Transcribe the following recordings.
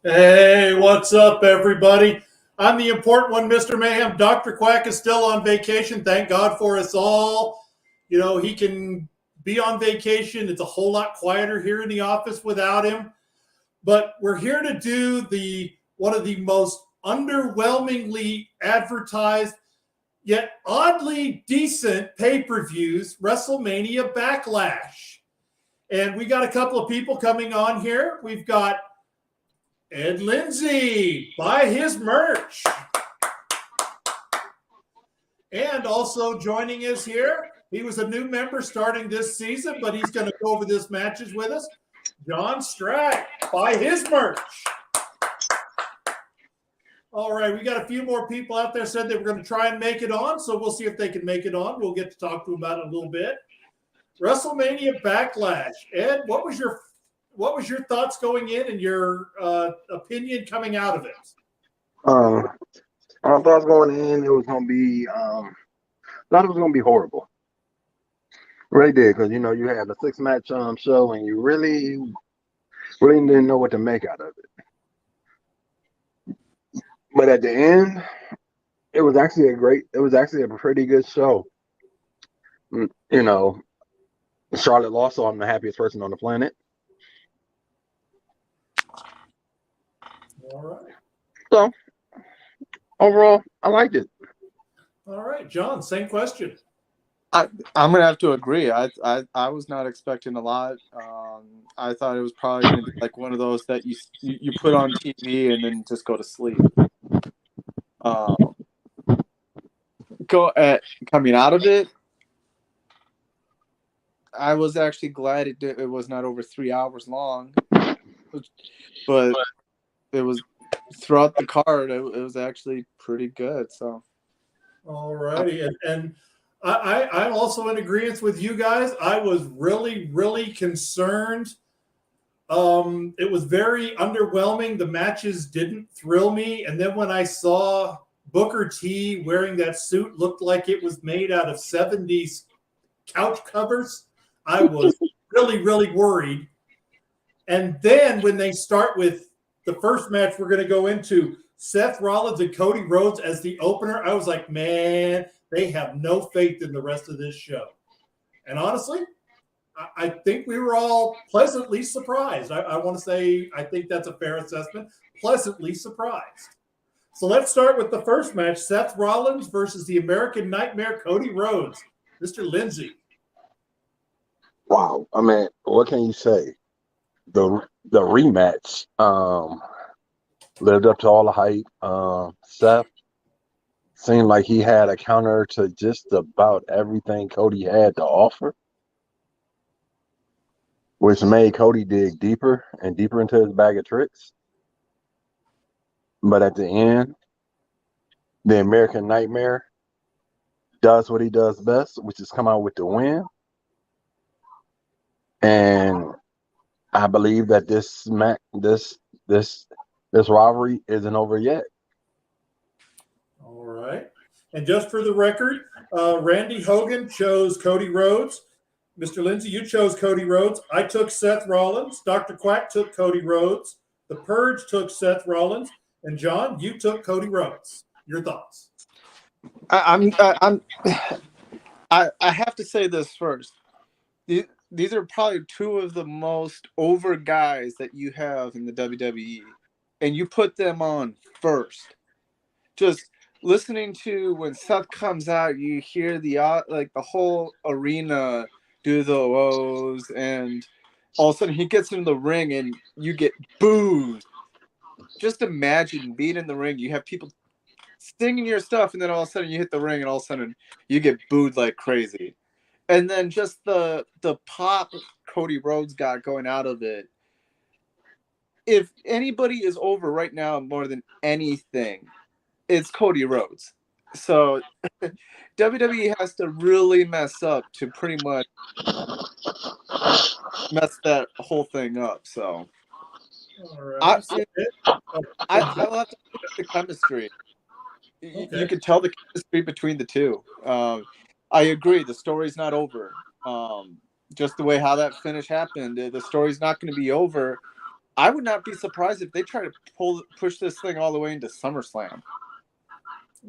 Hey, what's up, everybody? I'm the important one, Mr. Mayhem. Dr. Quack is still on vacation. Thank God for us all. You know, he can be on vacation. It's a whole lot quieter here in the office without him. But we're here to do one of the most underwhelmingly advertised yet oddly decent pay-per-views, Wrestlemania Backlash. And we got a couple of people coming on here. We've got Ed Lindsay, buy his merch. And also joining us here, he was a new member starting this season, but he's going to go over this matches with us. John Strack, buy his merch. All right, we got a few more people out there said they were going to try and make it on, so we'll see if they can make it on. We'll get to talk to them about it a little bit. WrestleMania Backlash. Ed, what was your thoughts going in and your opinion coming out of it? My thoughts going in, it was going to be, I thought it was going to be horrible. Really did, because, you had a 6-match show and you really didn't know what to make out of it. But at the end, it was actually a pretty good show. Charlotte lost, so I'm the happiest person on the planet. All right. So, overall, I liked it. All right, John, same question. I'm gonna have to agree. I was not expecting a lot. I thought it was probably gonna be like one of those that you put on TV and then just go to sleep. Coming out of it, I was actually glad it was not over 3 hours long, but it was throughout the card. It was actually pretty good. So, all righty, and I'm also in agreement with you guys. I was really, really concerned. It was very underwhelming. The matches didn't thrill me, and then when I saw Booker T wearing that suit, looked like it was made out of 70s couch covers. I was really, really worried. And then when they start with the first match we're going to go into, Seth Rollins and Cody Rhodes as the opener, I was like, man, they have no faith in the rest of this show. And honestly, I think we were all pleasantly surprised. I want to say I think that's a fair assessment. Pleasantly surprised. So let's start with the first match, Seth Rollins versus the American Nightmare, Cody Rhodes. Mr. Lindsay. Wow. I mean, what can you say? The rematch lived up to all the hype. Seth seemed like he had a counter to just about everything Cody had to offer, which made Cody dig deeper and deeper into his bag of tricks. But at the end, the American Nightmare does what he does best, which is come out with the win. And I believe that this rivalry isn't over yet. All right. And just for the record, Randy Hogan chose Cody Rhodes. Mr. Lindsay, you chose Cody Rhodes. I took Seth Rollins. Dr. Quack took Cody Rhodes. The Purge took Seth Rollins. And John, you took Cody Rhodes. Your thoughts? I have to say this first. These are probably two of the most over guys that you have in the WWE, and you put them on first. Just listening to when Seth comes out, you hear the whole arena do the woes, and all of a sudden he gets in the ring and you get booed. Just imagine being in the ring. You have people singing your stuff, and then all of a sudden you hit the ring, and all of a sudden you get booed like crazy. And then just the pop Cody Rhodes got going out of it. If anybody is over right now more than anything, it's Cody Rhodes. So WWE has to really mess up to pretty much mess that whole thing up. So All right. I'll have to look at the chemistry. Okay. You can tell the chemistry between the two. I agree. The story's not over. Just the way how that finish happened, the story's not going to be over. I would not be surprised if they try to push this thing all the way into SummerSlam.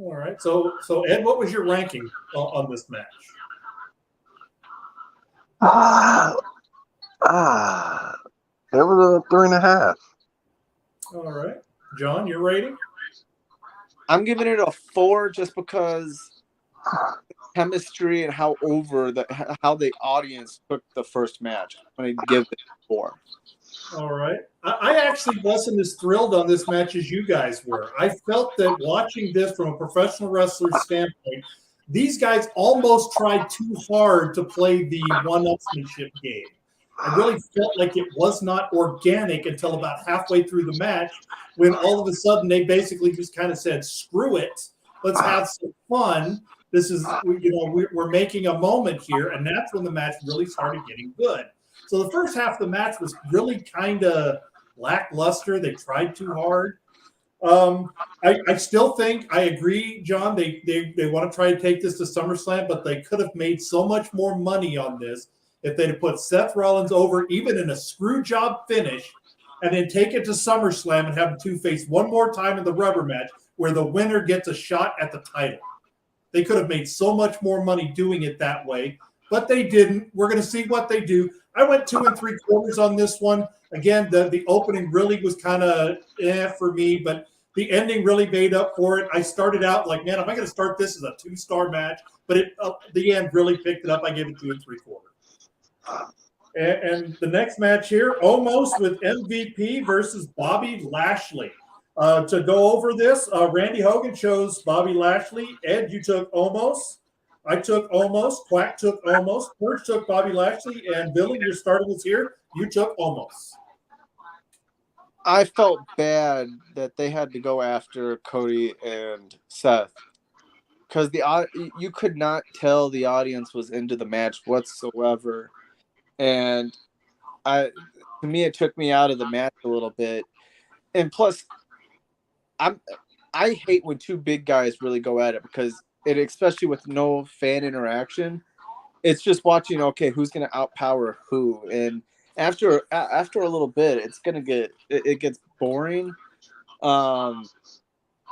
All right. So Ed, what was your ranking on this match? It was a 3.5. All right. John, your rating? I'm giving it a 4 just because chemistry and how the audience took the first match. I'm going to give it a 4. All right. I actually wasn't as thrilled on this match as you guys were. I felt that watching this from a professional wrestler's standpoint, these guys almost tried too hard to play the one-upsmanship game. I really felt like it was not organic until about halfway through the match, when all of a sudden they basically just kind of said, screw it, let's have some fun. This is, we're making a moment here, and that's when the match really started getting good. So the first half of the match was really kind of lackluster. They tried too hard. I still think, I agree, John, they want to try to take this to SummerSlam, but they could have made so much more money on this if they'd have put Seth Rollins over, even in a screw job finish, and then take it to SummerSlam and have the two face one more time in the rubber match where the winner gets a shot at the title. They could have made so much more money doing it that way, but they didn't. We're going to see what they do. I went 2 3/4 on this one. Again, the opening really was kind of for me, but the ending really made up for it. I started out like, man, am I going to start this as a 2-star match? But the end really picked it up. I gave it 2 3/4. And the next match here, almost with MVP versus Bobby Lashley. To go over this, Randy Hogan chose Bobby Lashley. Ed, you took almost. I took almost. Quack took almost. Perch took Bobby Lashley. And Billy, you're starting us here. You took almost. I felt bad that they had to go after Cody and Seth because you could not tell the audience was into the match whatsoever. And to me, it took me out of the match a little bit. And plus, I hate when two big guys really go at it because especially with no fan interaction, it's just watching, okay, who's going to outpower who. And after a little bit, it gets boring. I'm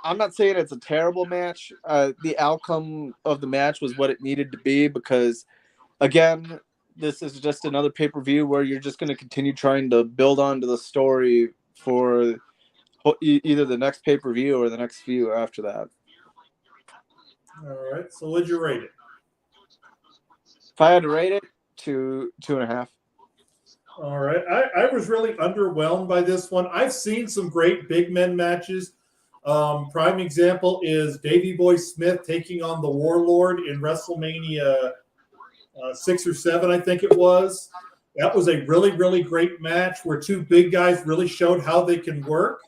not saying it's a terrible match. The outcome of the match was what it needed to be because, again, this is just another pay-per-view where you're just going to continue trying to build onto the story for either the next pay-per-view or the next few after that. All right. So what'd you rate it? If I had to rate it, 2.5. All right. I was really underwhelmed by this one. I've seen some great big men matches. Prime example is Davey Boy Smith taking on the Warlord in WrestleMania 6 or 7, I think it was. That was a really, really great match where two big guys really showed how they can work.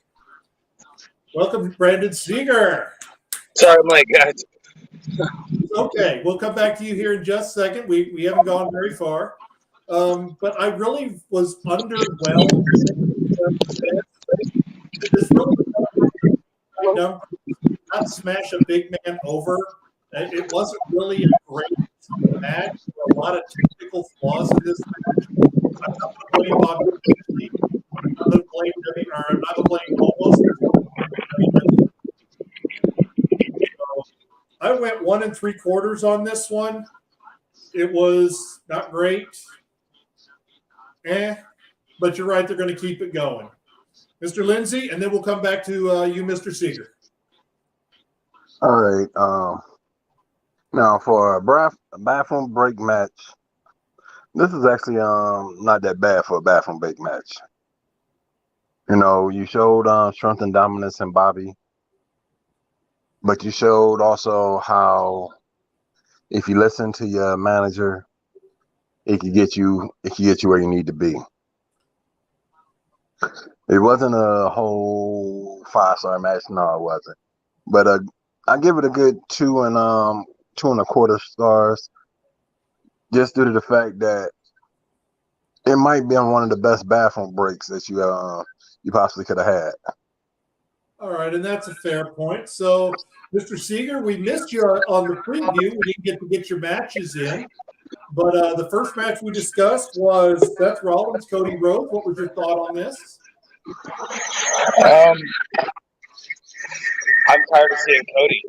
Welcome, Brandon Seeger. Sorry, Mike, guys. Okay, we'll come back to you here in just a second. We haven't gone very far. But I really was underwhelmed. This really not smash a big man over. It wasn't really a great match. There were a lot of technical flaws in this match. I'm not going to blame Bobby Lashley. I'm not going to blame almost. I went 1 3/4 on this one. It was not great. But you're right, they're going to keep it going. Mr. Lindsay, and then we'll come back to you, Mr. Seeger. All right. Now for a bathroom break match, this is actually not that bad for a bathroom break match. You know, you showed strength and dominance in Bobby, but you showed also how if you listen to your manager, it can get you where you need to be. It wasn't a whole 5-star match, no, it wasn't. But I give it a good 2 2.25 stars, just due to the fact that it might be one of the best bathroom breaks that you possibly could have had. All right, and that's a fair point. So, Mr. Seeger, we missed you on the preview. We didn't get to get your matches in. But the first match we discussed was Seth Rollins, Cody Rhodes. What was your thought on this? I'm tired of seeing Cody.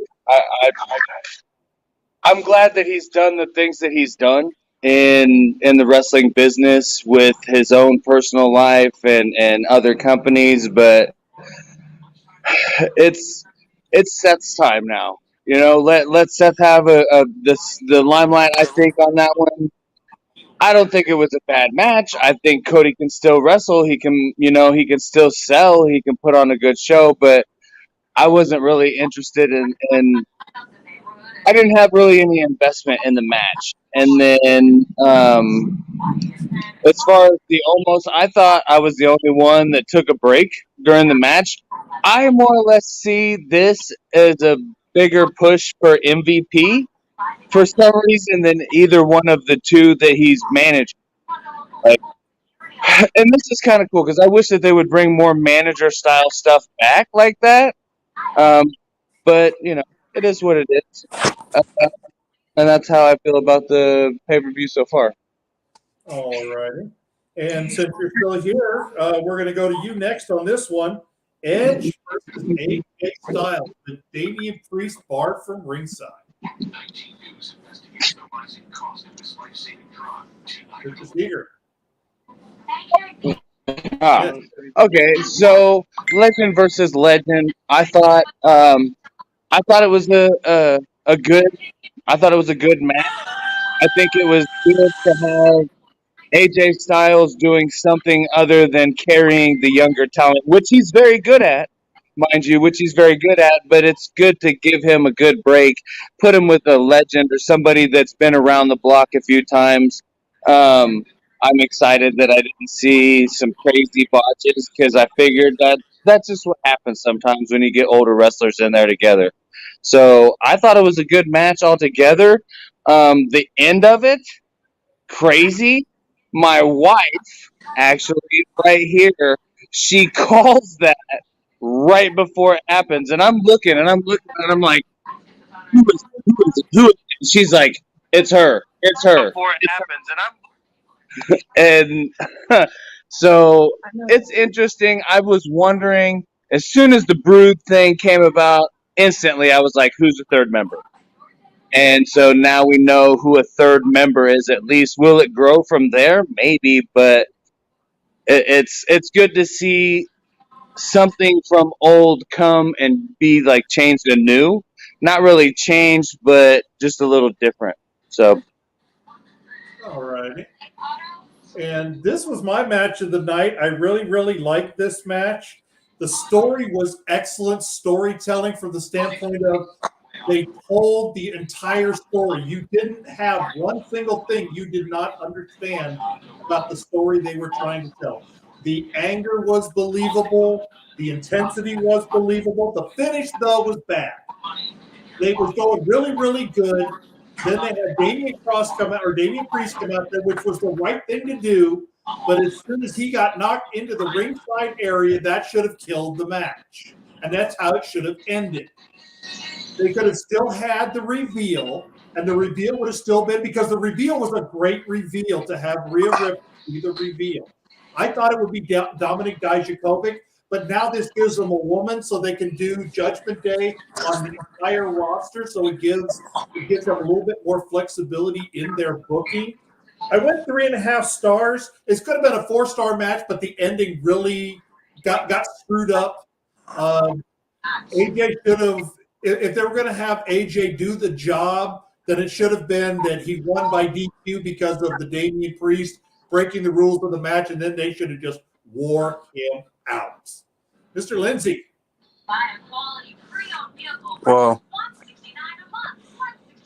I'm glad that he's done the things that he's done in the wrestling business with his own personal life and other companies, but it's Seth's time now. You know, let Seth have the limelight. I think on that one. I don't think it was a bad match. I think Cody can still wrestle. He can still sell. He can put on a good show, but I wasn't really interested in I didn't have really any investment in the match. And then as far as I thought I was the only one that took a break during the match. I more or less see this as a bigger push for MVP for some reason than either one of the two that he's managed. Like, and this is kind of cool because I wish that they would bring more manager style stuff back like that. But it is what it is, and that's how I feel about the pay-per-view so far. All righty. And since you're still here, we're going to go to you next on this one. Edge versus AJ Styles, the Damian Priest barred from ringside. Mr. Seeger. Okay, so legend versus legend. I thought it was a good. I thought it was a good match. I think it was good to have AJ Styles doing something other than carrying the younger talent, which he's very good at, mind you, but it's good to give him a good break, put him with a legend or somebody that's been around the block a few times. I'm excited that I didn't see some crazy botches because I figured that that's just what happens sometimes when you get older wrestlers in there together. So I thought it was a good match altogether. The end of it, crazy. My wife, actually, right here, she calls that right before it happens, and I'm looking, and I'm like, who is it? And she's like, it's her. Before it happens, and so it's interesting. I was wondering, as soon as the Brood thing came about, instantly I was like, who's the third member? And so now we know who a third member is. At least, will it grow from there? Maybe, but it's good to see something from old come and be like changed to new. Not really changed, but just a little different. So, All righty. And this was my match of the night. I really, really liked this match. The story was excellent storytelling from the standpoint of they told the entire story. You didn't have one single thing you did not understand about the story they were trying to tell. The anger was believable. The intensity was believable. The finish, though, was bad. They were going really, really good. Then they had Damian Priest come out there, which was the right thing to do. But as soon as he got knocked into the ringside area, that should have killed the match. And that's how it should have ended. They could have still had the reveal, and the reveal would have still been, because the reveal was a great reveal to have Rhea Ripley be the reveal. I thought it would be Dominik Dijakovic, but now this gives them a woman so they can do Judgment Day on the entire roster, so it gives them a little bit more flexibility in their booking. I went 3.5 stars. It could have been a 4-star match, but the ending really got screwed up. AJ should have, if they were going to have AJ do the job, then it should have been that he won by DQ because of the Damian Priest breaking the rules of the match, and then they should have just wore him out. Mr. Lindsay. Well,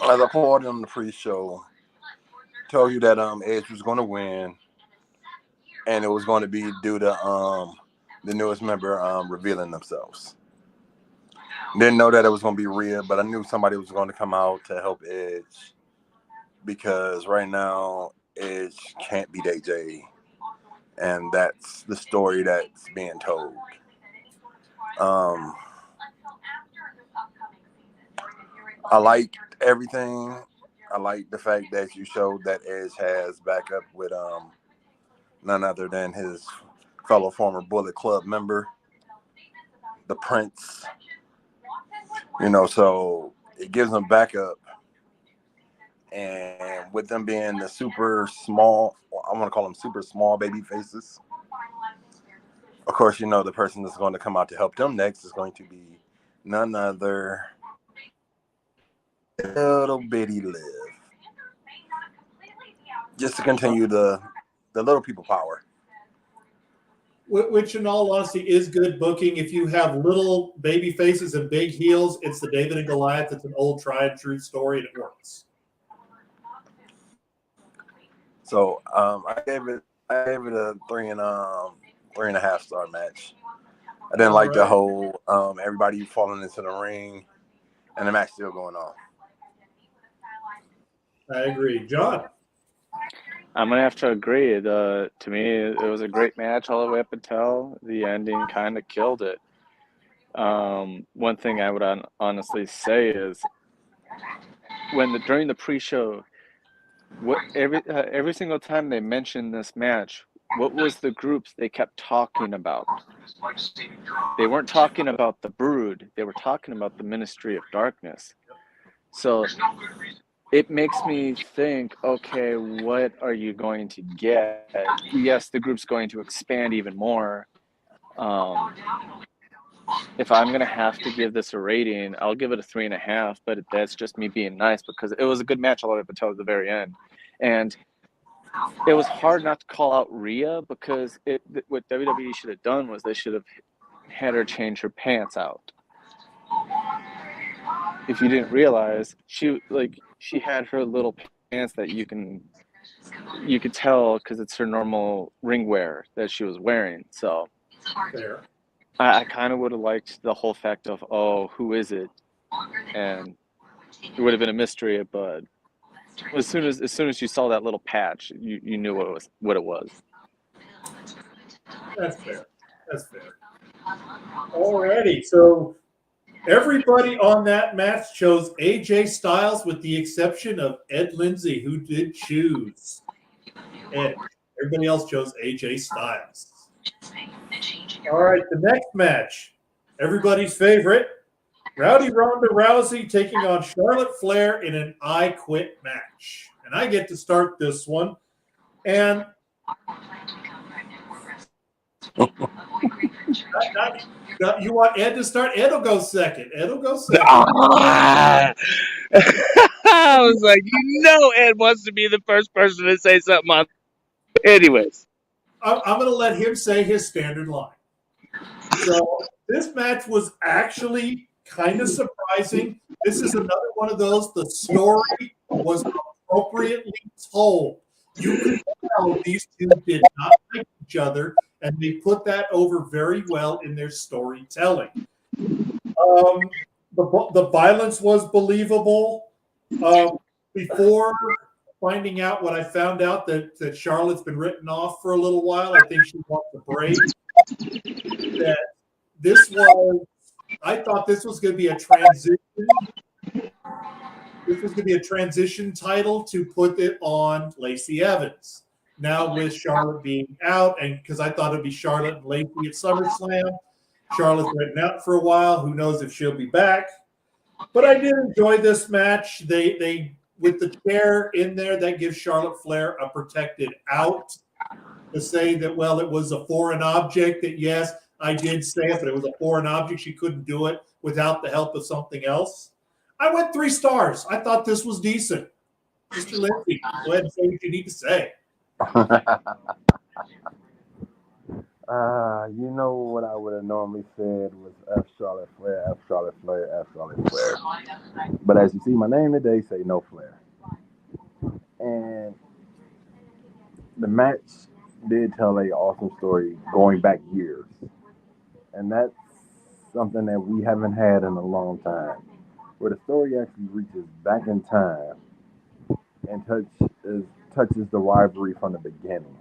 as I poured on the pre-show, told you that Edge was going to win, and it was going to be due to the newest member revealing themselves. Didn't know that it was going to be Rhea, but I knew somebody was going to come out to help Edge, because right now Edge can't beat AJ, and that's the story that's being told. I liked everything. I like the fact that you showed that Edge has backup with none other than his fellow former Bullet Club member, the Prince. So it gives them backup. And with them being the super small, I want to call them super small baby faces. Of course, the person that's going to come out to help them next is going to be none other little bitty Liv. Just to continue the little people power. Which, in all honesty, is good booking. If you have little baby faces and big heels, it's the David and Goliath. It's an old tried and true story, and it works. So I gave it a 3.5 star match. I didn't like the whole everybody falling into the ring and the match still going on. I agree. John? I'm going to have to agree. To me, it was a great match all the way up until the ending kind of killed it. One thing I would honestly say is during the pre-show, every single time they mentioned this match, what was the groups they kept talking about? They weren't talking about the Brood. They were talking about the Ministry of Darkness. So it makes me think, okay, what are you going to get? Yes, the group's going to expand even more. If I'm going to have to give this a rating, I'll give it a 3.5, but that's just me being nice because it was a good match all the way up until the very end. And it was hard not to call out Rhea because what WWE should have done was they should have had her change her pants out. If you didn't realize, she had her little pants that you could tell because it's her normal ring wear that she was wearing. So Fair. I kind of would have liked the whole fact of, oh, who is it? And it would have been a mystery, but as soon as you saw that little patch, you knew what it was. That's fair. Alrighty, so everybody on that match chose AJ Styles with the exception of Ed Lindsay, who did choose Ed. Everybody else chose AJ Styles. All right, the next match, everybody's favorite, Ronda Rousey taking on Charlotte Flair in an I Quit match. And I get to start this one. And you want Ed to start? Ed will go second. I was like, Ed wants to be the first person to say something on. Anyways. I'm going to let him say his standard line. So this match was actually kind of surprising. This is another one of those. The story was appropriately told. You could tell these two did not like each other, and they put that over very well in their storytelling. The violence was believable. Before finding out what I found out that Charlotte's been written off for a little while, I think she wants a break. I thought this was going to be a transition. This was going to be a transition title to put it on Lacey Evans. Now with Charlotte being out, and because I thought it'd be Charlotte and Lacey at SummerSlam. Charlotte's written out for a while. Who knows if she'll be back? But I did enjoy this match. They with the chair in there, that gives Charlotte Flair a protected out to say that, well, it was a foreign object, that yes, I did say it, but it was a foreign object. She couldn't do it without the help of something else. I went 3 stars. I thought this was decent. Mr. Lindsay, go ahead and say what you need to say. What I would have normally said was F Charlotte Flair, F Charlotte Flair, F Charlotte Flair. But as you see my name today, say no Flair. And the match did tell an awesome story going back years. And that's something that we haven't had in a long time, where the story actually reaches back in time and touches the rivalry from the beginning.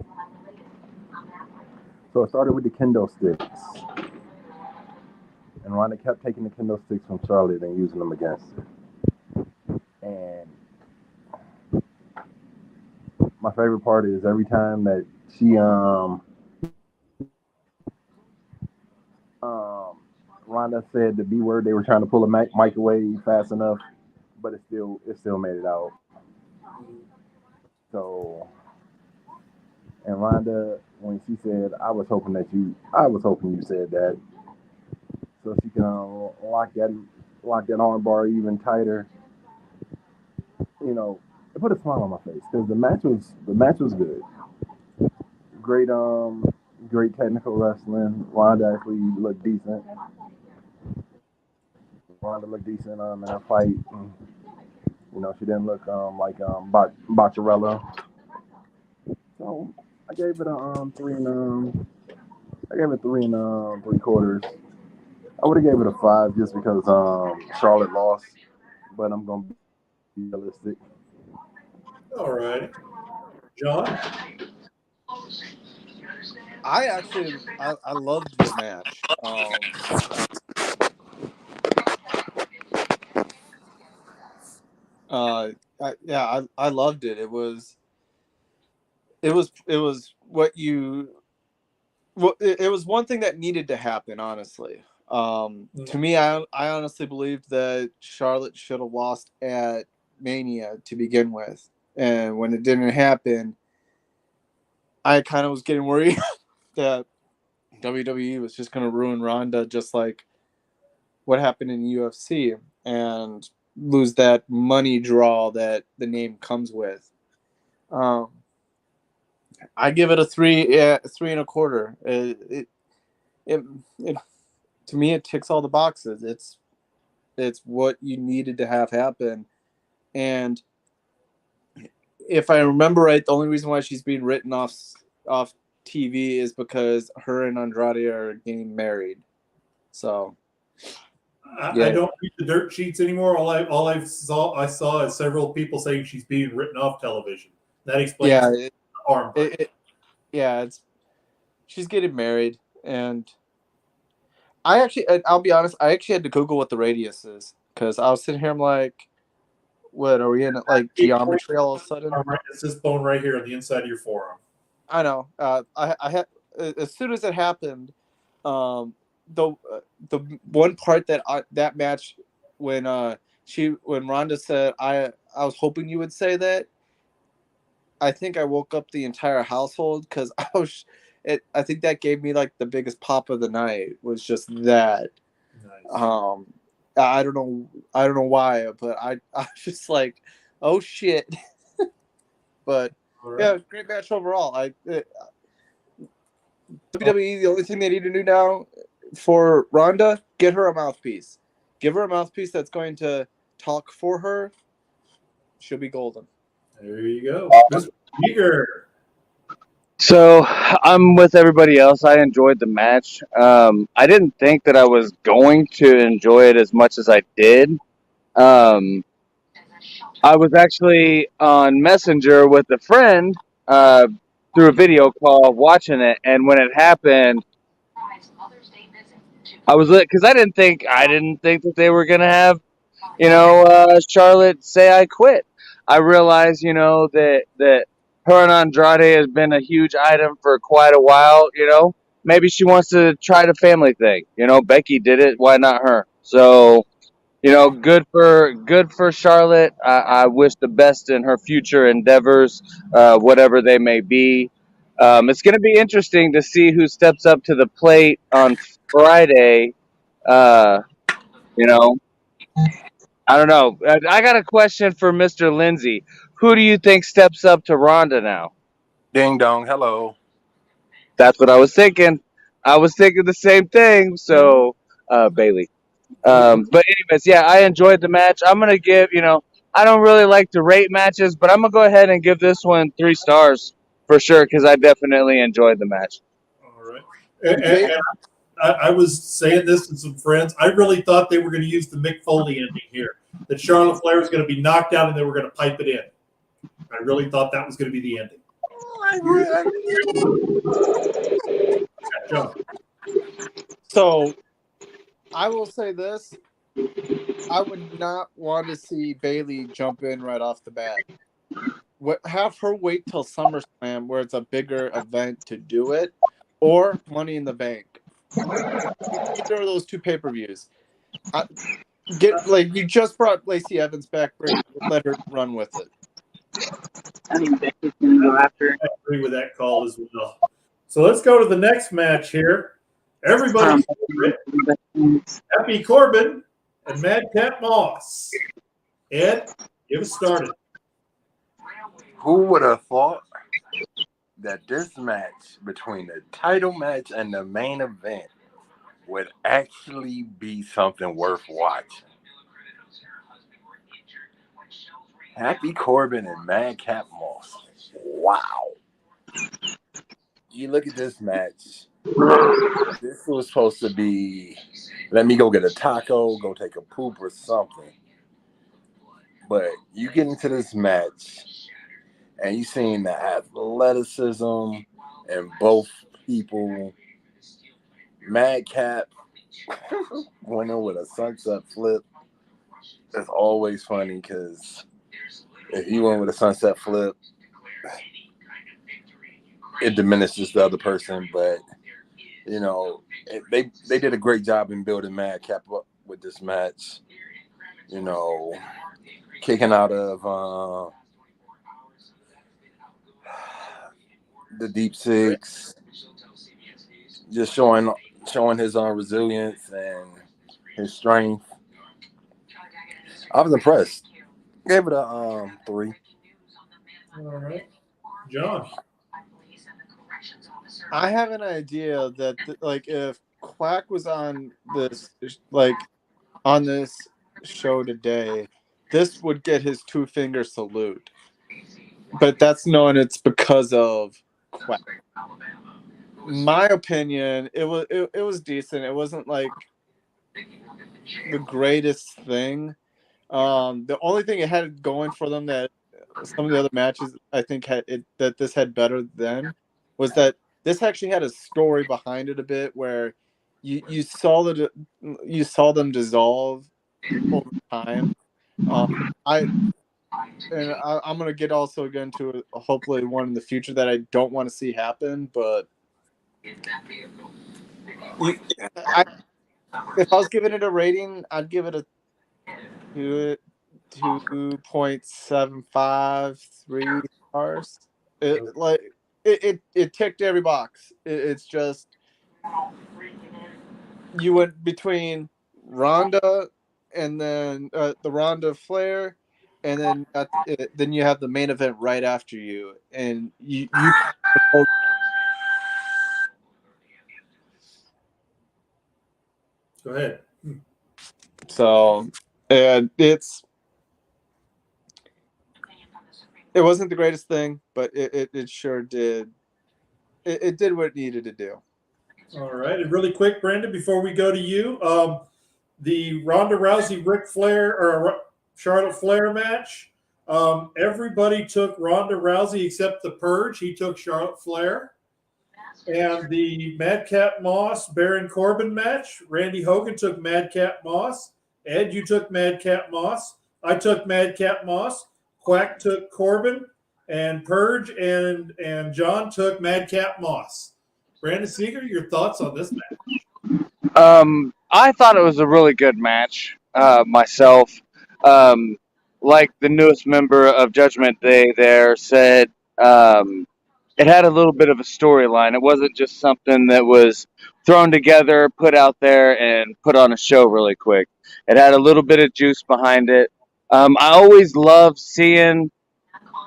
So it started with the kendo sticks. And Ronda kept taking the kendo sticks from Charlotte and using them against her. And my favorite part is every time that she Ronda said the B word. They were trying to pull a microwave fast enough, but it still made it out. So, and Ronda, when she said, I was hoping you said that, so she can lock that arm bar even tighter. You know, it put a smile on my face because the match was good. Great great technical wrestling. Ronda actually looked decent. In that fight. You know, she didn't look like Bocciarella. So I gave it a three and three quarters. I would have gave it a 5 just because Charlotte lost, but I'm gonna be realistic. All right, John. I loved the match. I loved it. It was what you. Well, it was one thing that needed to happen. Honestly, to me, I honestly believed that Charlotte should have lost at Mania to begin with, and when it didn't happen, I kind of was getting worried that WWE was just going to ruin Ronda, just like what happened in UFC, and lose that money draw that the name comes with. I give it a 3.25. It to me, it ticks all the boxes. It's what you needed to have happen, and if I remember right, the only reason why she's being written off TV is because her and Andrade are getting married. So I don't read the dirt sheets anymore. All I saw is several people saying she's being written off television. That explains the arm break. She's getting married, and I'll be honest, I actually had to Google what the radius is because I was sitting here, I'm like, what are we in like geometry all of a sudden? It's this bone right here on the inside of your forearm. I know. I had as soon as it happened, the one part that match when Ronda said I was hoping you would say that. I think I woke up the entire household because I think that gave me like the biggest pop of the night was just that. Nice. I don't know why, but I was just like, oh shit. But right. Yeah, great match overall. WWE, the only thing they need to do now for Ronda, get her a mouthpiece. Give her a mouthpiece that's going to talk for her. She'll be golden. There you go. Mr. Eager. So I'm with everybody else. I enjoyed the match. I didn't think that I was going to enjoy it as much as I did. I was actually on Messenger with a friend through a video call watching it, and when it happened, I was lit because I didn't think that they were gonna have, Charlotte say I quit. I realized, that her and Andrade has been a huge item for quite a while. Maybe she wants to try the family thing. Becky did it. Why not her? So, good for Charlotte. I wish the best in her future endeavors, whatever they may be. It's going to be interesting to see who steps up to the plate on Friday. I don't know. I got a question for Mr. Lindsay. Who do you think steps up to Ronda now? Ding dong. Hello. That's what I was thinking. I was thinking the same thing. So, Bailey. But anyways, yeah, I enjoyed the match. I'm going to give, I don't really like to rate matches, but I'm going to go ahead and give this one 3 stars for sure because I definitely enjoyed the match. All right. And I was saying this to some friends. I really thought they were going to use the Mick Foley ending here, that Charlotte Flair was going to be knocked out and they were going to pipe it in. I really thought that was going to be the ending. So, I will say this. I would not want to see Bailey jump in right off the bat. Have her wait till SummerSlam where it's a bigger event to do it, or Money in the Bank. either of those two pay-per-views. You just brought Lacey Evans back. Let her run with it. I think Becky's going to go after. I agree with that call as well. So let's go to the next match here. Everybody's favorite, Happy Corbin and Madcap Moss. Ed, get us started. Who would have thought that this match between the title match and the main event would actually be something worth watching? Happy Corbin and Madcap Moss. Wow. You look at this match. This was supposed to be, let me go get a taco, go take a poop or something. But you get into this match and you seen the athleticism in both people. Madcap winning with a sunset flip. That's always funny because if he went with a sunset flip, it diminishes the other person. But, you know, they did a great job in building Madcap up with this match. You know, kicking out of the deep six, just showing his resilience and his strength. I was impressed. Gave it a 3. All right. John. I have an idea that if Quack was on this show today, this would get his 2-finger salute. But that's knowing it's because of Quack. My opinion, it was decent. It wasn't like the greatest thing. The only thing it had going for them that some of the other matches I think that this had better than was that this actually had a story behind it a bit where you saw them dissolve over time. I'm gonna get to hopefully one in the future that I don't want to see happen, but if I was giving it a rating, I'd give it a 2.75, 3 stars. It ticked every box. It's just you went between Ronda and then the Ronda Flair, and then you have the main event right after you, and you Go ahead. So, and it wasn't the greatest thing, but it sure did. It did what it needed to do. All right. And really quick, Brandon, before we go to you, the Ronda Rousey Ric Flair or Charlotte Flair match, everybody took Ronda Rousey except the Purge. He took Charlotte Flair. And the Madcap Moss Baron Corbin match, Randy Hogan took Madcap Moss. Ed, you took Madcap Moss. I took Madcap Moss. Quack took Corbin. And Purge and John took Madcap Moss. Brandon Seeger, your thoughts on this match? I thought it was a really good match myself. Like the newest member of Judgment Day there said, it had a little bit of a storyline. It wasn't just something that was thrown together, put out there, and put on a show really quick. It had a little bit of juice behind it. I always love seeing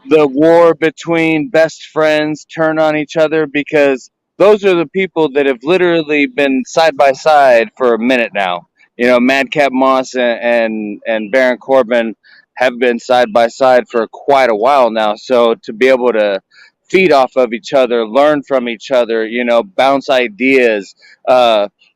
the war between best friends turn on each other because those are the people that have literally been side by side for a minute now. You know, Madcap Moss and Baron Corbin have been side by side for quite a while now. So to be able to feed off of each other, learn from each other, you know, bounce ideas,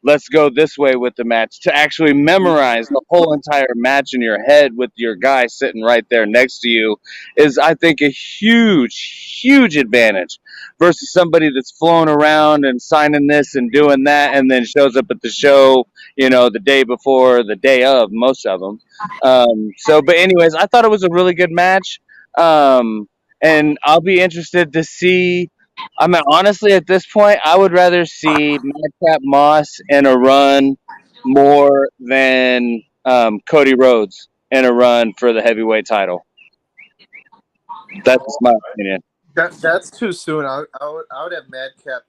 let's go this way with the match, to actually memorize the whole entire match in your head with your guy sitting right there next to you is, I think, a huge advantage versus somebody that's flown around and signing this and doing that and then shows up at the show, you know, the day before, the day of, most of them. But anyways, I thought it was a really good match. And I'll be interested to see I mean, honestly, at this point, I would rather see Madcap Moss in a run more than Cody Rhodes in a run for the heavyweight title. That's my opinion. That's too soon. I would have Madcap.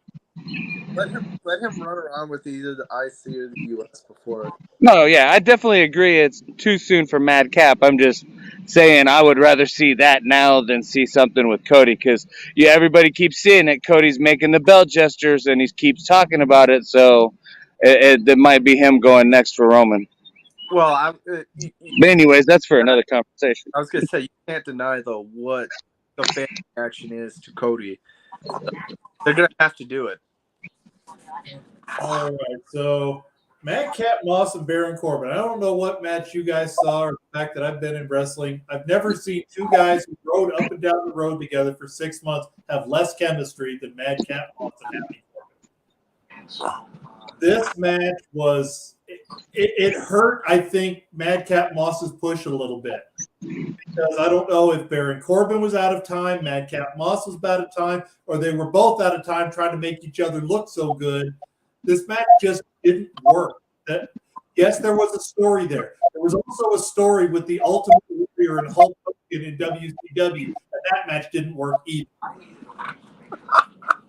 Let him run around with either the IC or the US before. No, yeah, I definitely agree. It's too soon for Madcap. I'm just saying I would rather see that now than see something with Cody because everybody keeps seeing it. Cody's making the belt gestures and he keeps talking about it, so it might be him going next for Roman. Well, but anyways, that's for another conversation. I was gonna say you can't deny though what the fan reaction is to Cody. They're gonna have to do it. All right, so Madcap Moss and Baron Corbin. I don't know what match you guys saw or the fact that I've been in wrestling. I've never seen two guys who rode up and down the road together for 6 months have less chemistry than Madcap Moss and Happy Corbin. This match was it hurt, I think, Madcap Moss's push a little bit. Because I don't know if Baron Corbin was out of time, Madcap Moss was out of time, or they were both out of time trying to make each other look so good. This match just didn't work. Yes, there was a story there. There was also a story with the Ultimate Warrior and Hulk Hogan in WCW, and that match didn't work either.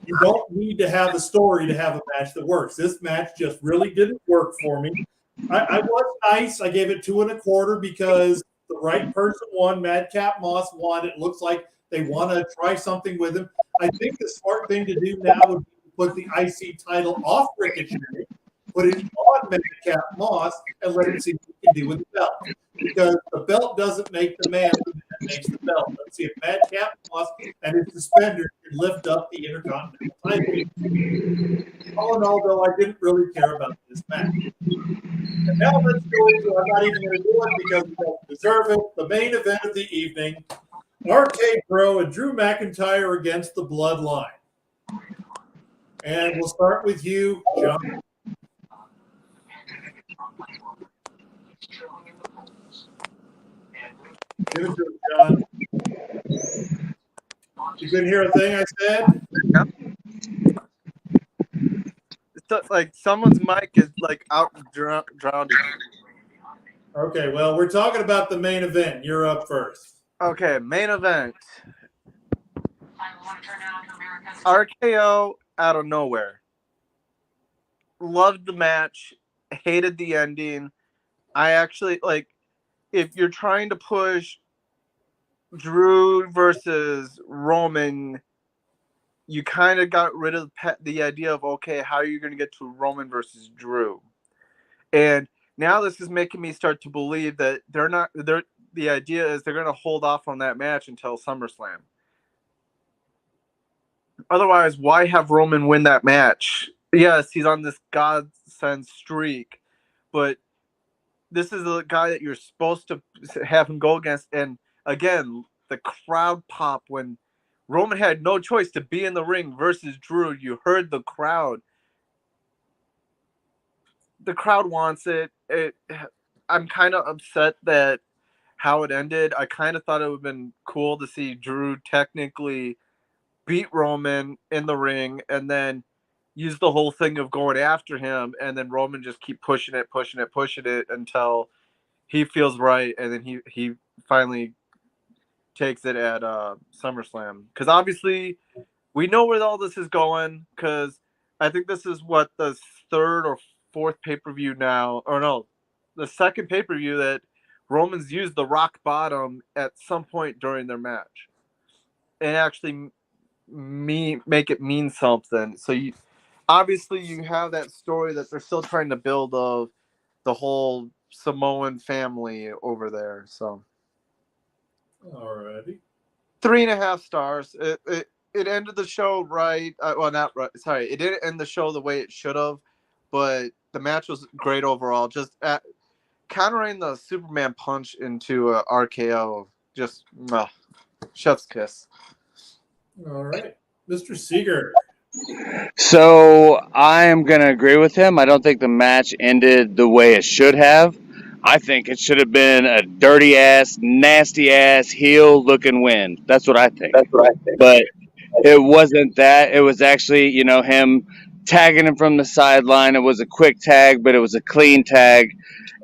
You don't need to have a story to have a match that works. This match just really didn't work for me. I was nice. I gave it 2 1/4 because the right person won. Madcap Moss won. It looks like they want to try something with him. I think the smart thing to do now would be to put the IC title off Ricochet, put it on Madcap Moss, and let him see what he can do with the belt. Because the belt doesn't make the man, the man makes the belt. Let's see if Madcap Moss and his suspenders can lift up the Intercontinental title. All in all, though, I didn't really care about this match. And now let's go into, I'm not even going to do it because we don't deserve it, the main event of the evening, RK Bro and Drew McIntyre against the Bloodline. And we'll start with you, John. Give it to him, John. You couldn't hear a thing I said? It's like someone's mic is like out drowned. Okay, well, we're talking about the main event. You're up first. Okay, main event. RKO out of nowhere. Loved the match. Hated the ending. I actually, like, if you're trying to push Drew versus Roman, you kind of got rid of the idea of, okay, how are you going to get to Roman versus Drew? And now this is making me start to believe that the idea is they're going to hold off on that match until SummerSlam. Otherwise, why have Roman win that match? Yes, he's on this godsend streak, but this is the guy that you're supposed to have him go against. And again, the crowd pop when Roman had no choice to be in the ring versus Drew. You heard the crowd. The crowd wants it. I'm kind of upset that how it ended. I kind of thought it would have been cool to see Drew technically beat Roman in the ring and then use the whole thing of going after him, and then Roman just keep pushing it until he feels right, and then he finally takes it at SummerSlam. Because obviously we know where all this is going, because I think this is what the 3rd or 4th pay-per-view now, or no, the 2nd pay-per-view that Roman's used the rock bottom at some point during their match and actually make it mean something. So you have that story that they're still trying to build of the whole Samoan family over there. So, alrighty, 3.5 stars. It ended the show right. Well, not right. Sorry, it didn't end the show the way it should have, but the match was great overall. Just countering the Superman punch into a RKO. Just chef's kiss. All right, Mr. Seeger. So I am going to agree with him. I don't think the match ended the way it should have. I think it should have been a dirty-ass, nasty-ass, heel-looking win. That's what I think. But it wasn't that. It was actually, him tagging him from the sideline. It was a quick tag, but it was a clean tag.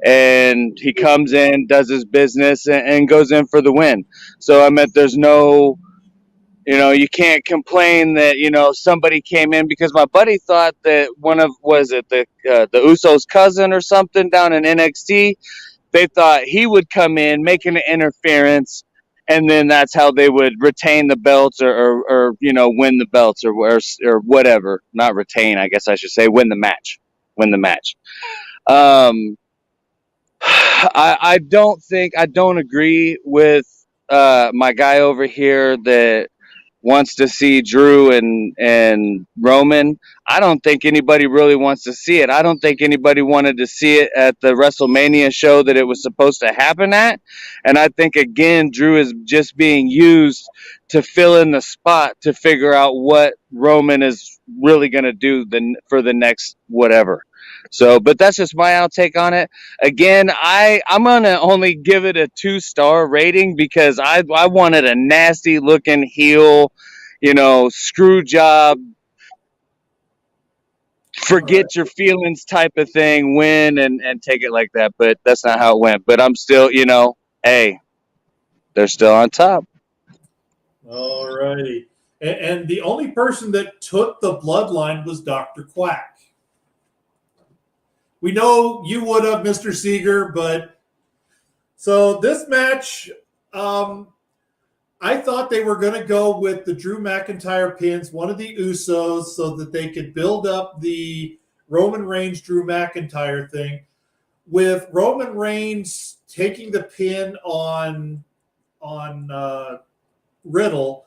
And he comes in, does his business, and goes in for the win. So, I meant there's no, you can't complain that, somebody came in, because my buddy thought that the Usos' cousin or something down in NXT, they thought he would come in, make an interference, and then that's how they would retain the belts or win the belts or whatever. Not retain, I guess I should say, win the match. I don't agree with my guy over here that wants to see Drew and Roman. I don't think anybody really wants to see it. I don't think anybody wanted to see it at the WrestleMania show that it was supposed to happen at. And I think, again, Drew is just being used to fill in the spot to figure out what Roman is really going to do for the next whatever. So, but that's just my outtake on it. Again, I'm going to only give it a 2-star rating because I wanted a nasty looking heel, screw job, forget your feelings type of thing, win and take it like that. But that's not how it went. But I'm still, hey, they're still on top. All righty. And the only person that took the bloodline was Dr. Quack. We know you would have, Mr. Seeger, but so this match, I thought they were going to go with the Drew McIntyre pins, one of the Usos, so that they could build up the Roman Reigns, Drew McIntyre thing. With Roman Reigns taking the pin on Riddle,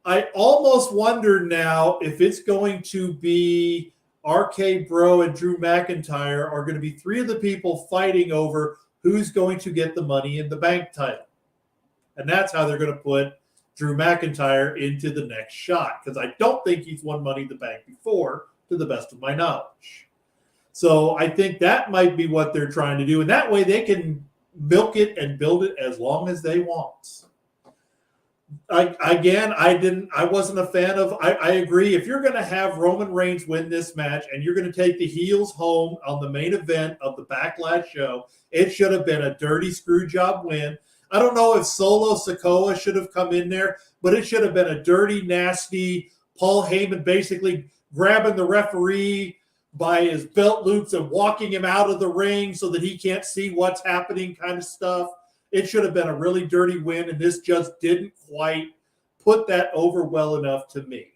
I almost wonder now if it's going to be RK Bro and Drew McIntyre are going to be three of the people fighting over who's going to get the Money in the Bank title. And that's how they're going to put Drew McIntyre into the next shot, because I don't think he's won Money in the Bank before, to the best of my knowledge. So I think that might be what they're trying to do. And that way they can milk it and build it as long as they want. I wasn't a fan of, I agree. If you're going to have Roman Reigns win this match and you're going to take the heels home on the main event of the Backlash show, it should have been a dirty screw job win. I don't know if Solo Sikoa should have come in there, but it should have been a dirty, nasty Paul Heyman basically grabbing the referee by his belt loops and walking him out of the ring so that he can't see what's happening kind of stuff. It should have been a really dirty win, and this just didn't quite put that over well enough to me.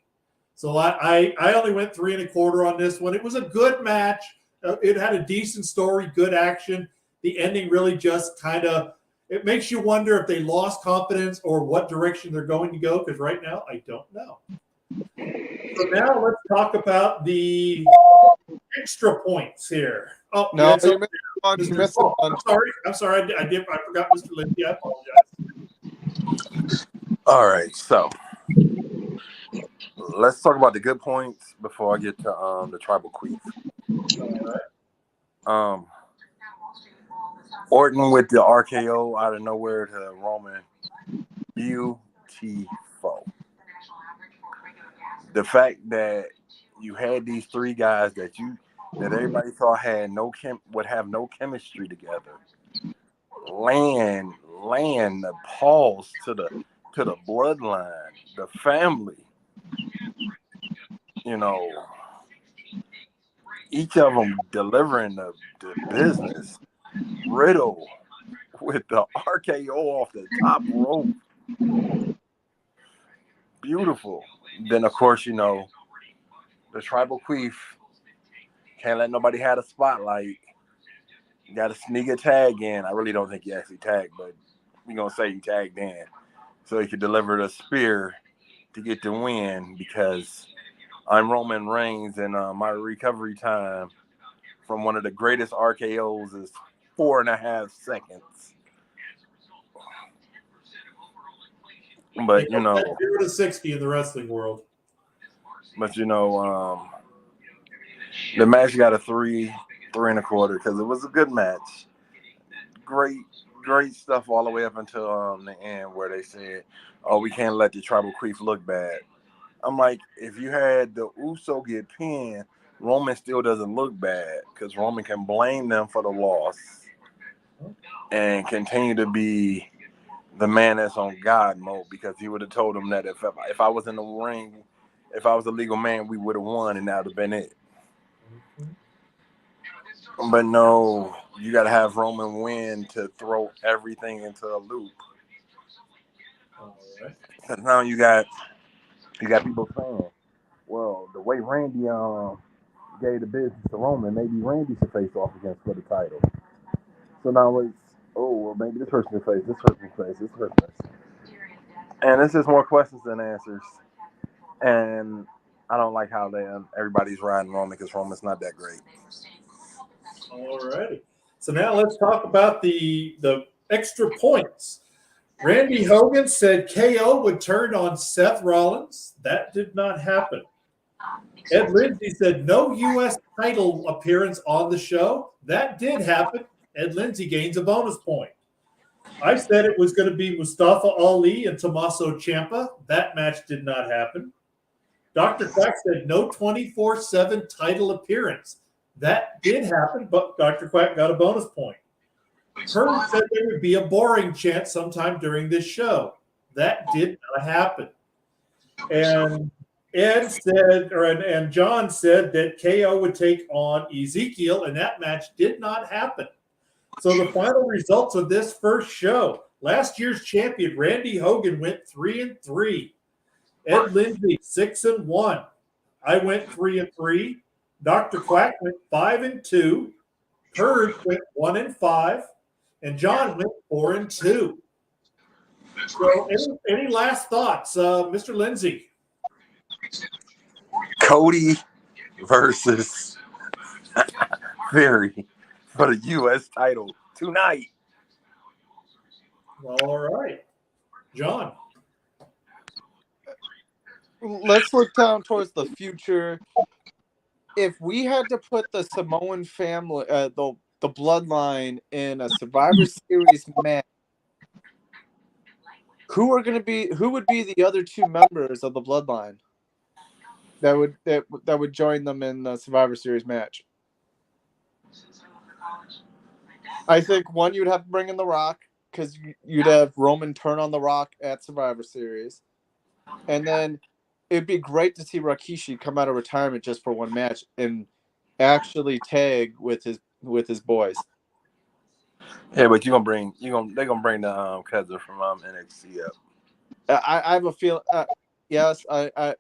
So I only went 3 1/4 on this one. It was a good match. It had a decent story, good action. The ending really just kind of, it makes you wonder if they lost confidence or what direction they're going to go, because right now I don't know. So now let's talk about the extra points here. Oh, No, yeah, so, you missed oh, one. I'm sorry. I forgot Mr. Lindsay. I apologize. All right, so let's talk about the good points before I get to the tribal queef. Orton with the RKO out of nowhere to Roman. Beautiful. The fact that you had these three guys that everybody thought would have no chemistry together. Land the pause to the bloodline, the family. Each of them delivering the business. Riddle with the RKO off the top rope. Beautiful. Then, of course, the tribal queef. Can't let nobody have a spotlight. You got to sneak a tag in. I really don't think he actually tagged, but we're going to say he tagged in. So he could deliver the spear to get the win, because I'm Roman Reigns, and my recovery time from one of the greatest RKOs is 4.5 seconds. But, 0 to 60 in the wrestling world. But, the match got a 3 1/4 because it was a good match. Great stuff all the way up until the end, where they said, "Oh, we can't let the tribal queef look bad." I'm like, if you had the Uso get pinned, Roman still doesn't look bad because Roman can blame them for the loss and continue to be the man that's on God mode, because he would have told him that if I was in the ring, if I was a legal man, we would have won and that would have been it. But no, you got to have Roman win to throw everything into a loop. All right. Because now you got people saying, well, the way Randy gave the business to Roman, maybe Randy should face off against for the title. So now it's, maybe this person should face, this person should face, this person should face. And it's just more questions than answers. And I don't like how everybody's riding Roman because Roman's not that great. All righty. So now let's talk about the extra points. Randy Hogan said KO would turn on Seth Rollins. That did not happen. Ed Lindsay said no U.S. title appearance on the show. That did happen. Ed Lindsay gains a bonus point. I said it was going to be Mustafa Ali and Tommaso Ciampa. That match did not happen. Dr. Quack said no 24/7 title appearance. That did happen, but Dr. Quack got a bonus point. Herb said there would be a boring chant sometime during this show. That did not happen. And Ed said, and John said that KO would take on Ezekiel, and that match did not happen. So the final results of this first show: last year's champion Randy Hogan went 3-3. Ed Lindsay 6-1. I went 3-3. Dr. Quack went 5-2. Herb went 1-5, and John went 4-2. So, any last thoughts, Mr. Lindsay? Cody versus Fury for the U.S. title tonight. All right, John. Let's look down towards the future. If we had to put the Samoan family, the bloodline in a Survivor Series match, who would be the other two members of the bloodline that would join them in the Survivor Series match? I think one, you'd have to bring in The Rock, because you'd have Roman turn on The Rock at Survivor Series, and then it'd be great to see Rikishi come out of retirement just for one match and actually tag with his boys. Yeah, but they're gonna bring the cousin from NXT up. I have a feel. Yes, I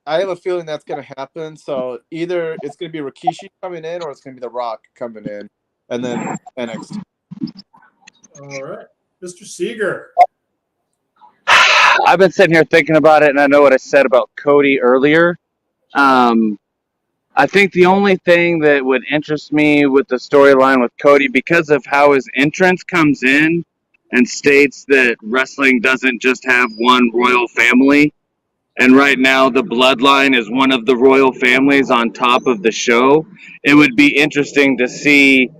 have a feeling that's going to happen. So either it's going to be Rikishi coming in, or it's going to be The Rock coming in, and then NXT. All right, Mr. Seeger. I've been sitting here thinking about it, and I know what I said about Cody earlier. I think the only thing that would interest me with the storyline with Cody, because of how his entrance comes in and states that wrestling doesn't just have one royal family, and right now the bloodline is one of the royal families on top of the show, it would be interesting to see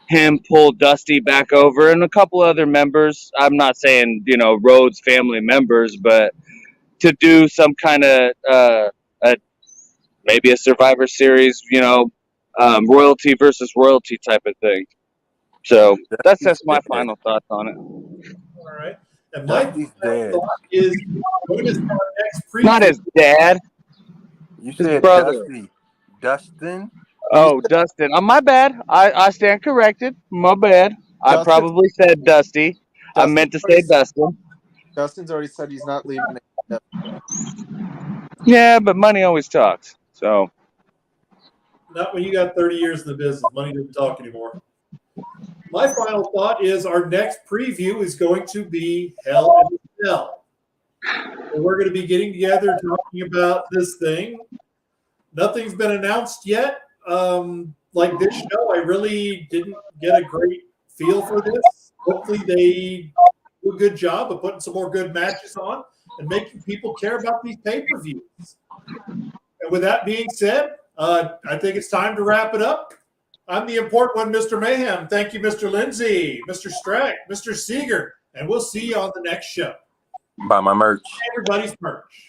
him pull Dusty back over and a couple other members. I'm not saying, Rhodes family members, but to do some kind of maybe a Survivor Series, royalty versus royalty type of thing. So that's my final thoughts on it. All right. And my dead. thought is, what is our next preview? Not his dad. You said brother. Dustin? Oh, Dustin. My bad. I stand corrected. My bad. I probably said Dusty. I meant to say Dustin. Dustin's already said he's not leaving. Yeah, but money always talks. So. Not when you got 30 years in the business. Money doesn't talk anymore. My final thought is our next preview is going to be Hell in a Cell. So we're going to be getting together talking about this thing. Nothing's been announced yet. Like this show, I really didn't get a great feel for this. Hopefully they do a good job of putting some more good matches on and making people care about these pay-per-views. And with that being said, I think it's time to wrap it up. I'm the important one, Mr. Mayhem. Thank you, Mr. Lindsay, Mr. Strack, Mr. Seeger, and we'll see you on the next show. Buy my merch. Everybody's merch.